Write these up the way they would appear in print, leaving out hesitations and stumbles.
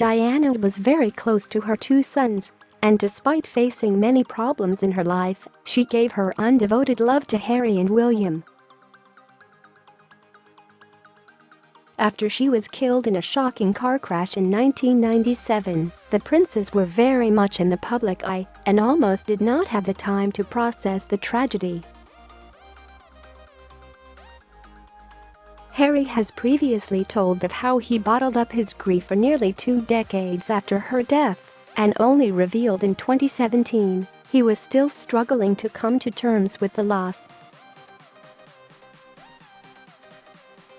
Diana was very close to her two sons, and despite facing many problems in her life, she gave her undevoted love to Harry and William. After she was killed in a shocking car crash in 1997, the princes were very much in the public eye and almost did not have the time to process the tragedy. Harry has previously told of how he bottled up his grief for nearly 2 decades after her death, and only revealed in 2017 he was still struggling to come to terms with the loss.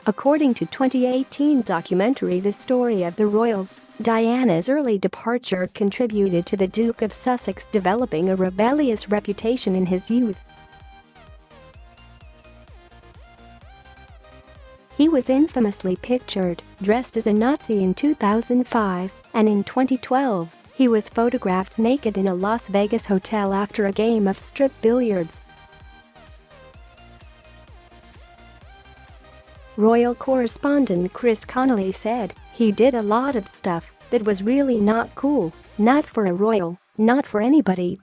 According to 2018 documentary The Story of the Royals, Diana's early departure contributed to the Duke of Sussex developing a rebellious reputation in his youth. He was infamously pictured dressed as a Nazi in 2005, and in 2012, he was photographed naked in a Las Vegas hotel after a game of strip billiards. Royal correspondent Chris Connelly said, "He did a lot of stuff that was really not cool, not for a royal, not for anybody.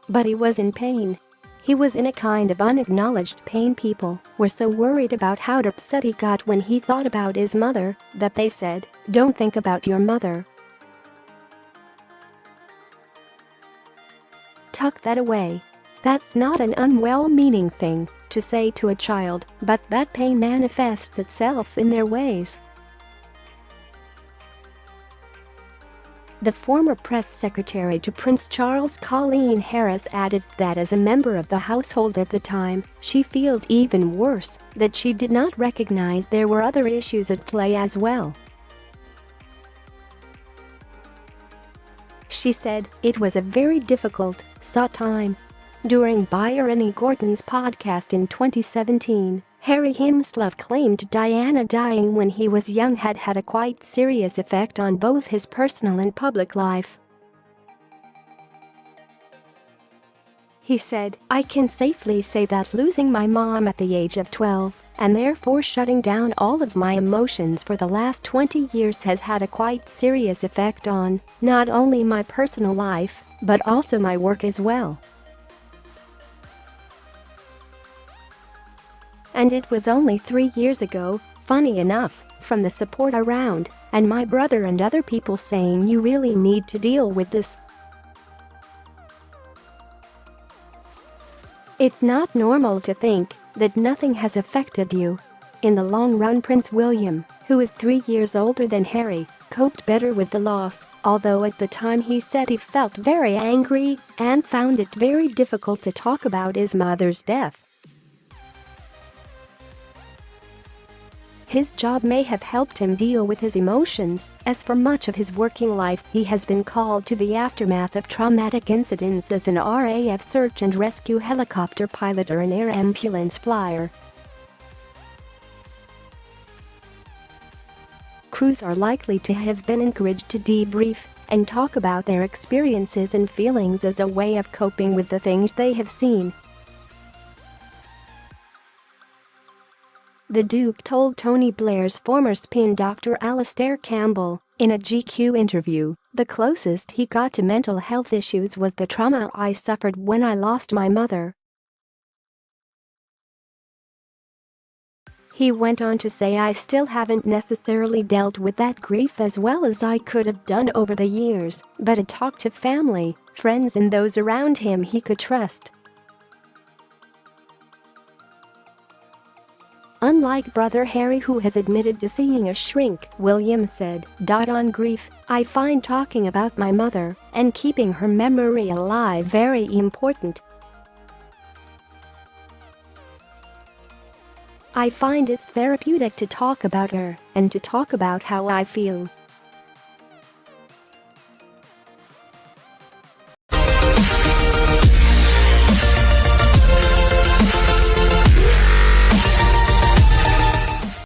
But he was in pain. He was in a kind of unacknowledged pain. People were so worried about how upset he got when he thought about his mother that they said, 'Don't think about your mother. Tuck that away.' That's not an unwell-meaning thing to say to a child, but that pain manifests itself in their ways." The former press secretary to Prince Charles Colleen Harris added that as a member of the household at the time, she feels even worse that she did not recognize there were other issues at play as well. She said, "It was a very difficult, time." During Byrony Gordon's podcast in 2017, Harry himself claimed Diana dying when he was young had had a quite serious effect on both his personal and public life. He said, "I can safely say that losing my mom at the age of 12, and therefore shutting down all of my emotions for the last 20 years has had a quite serious effect on not only my personal life, but also my work as well. And it was only 3 years ago, funny enough, from the support around, and my brother and other people saying you really need to deal with this. It's not normal to think that nothing has affected you." In the long run, Prince William, who is 3 years older than Harry, coped better with the loss, although at the time he said he felt very angry and found it very difficult to talk about his mother's death. His job may have helped him deal with his emotions, as for much of his working life he has been called to the aftermath of traumatic incidents as an RAF search and rescue helicopter pilot or an air ambulance flyer. Crews are likely to have been encouraged to debrief and talk about their experiences and feelings as a way of coping with the things they have seen. The Duke told Tony Blair's former spin doctor Alastair Campbell in a GQ interview, "The closest he got to mental health issues was the trauma I suffered when I lost my mother." He went on to say, "I still haven't necessarily dealt with that grief as well as I could have done over the years, but I talked to family, friends and those around him he could trust." Unlike brother Harry, who has admitted to seeing a shrink, William said, "On grief, I find talking about my mother and keeping her memory alive very important. I find it therapeutic to talk about her and to talk about how I feel."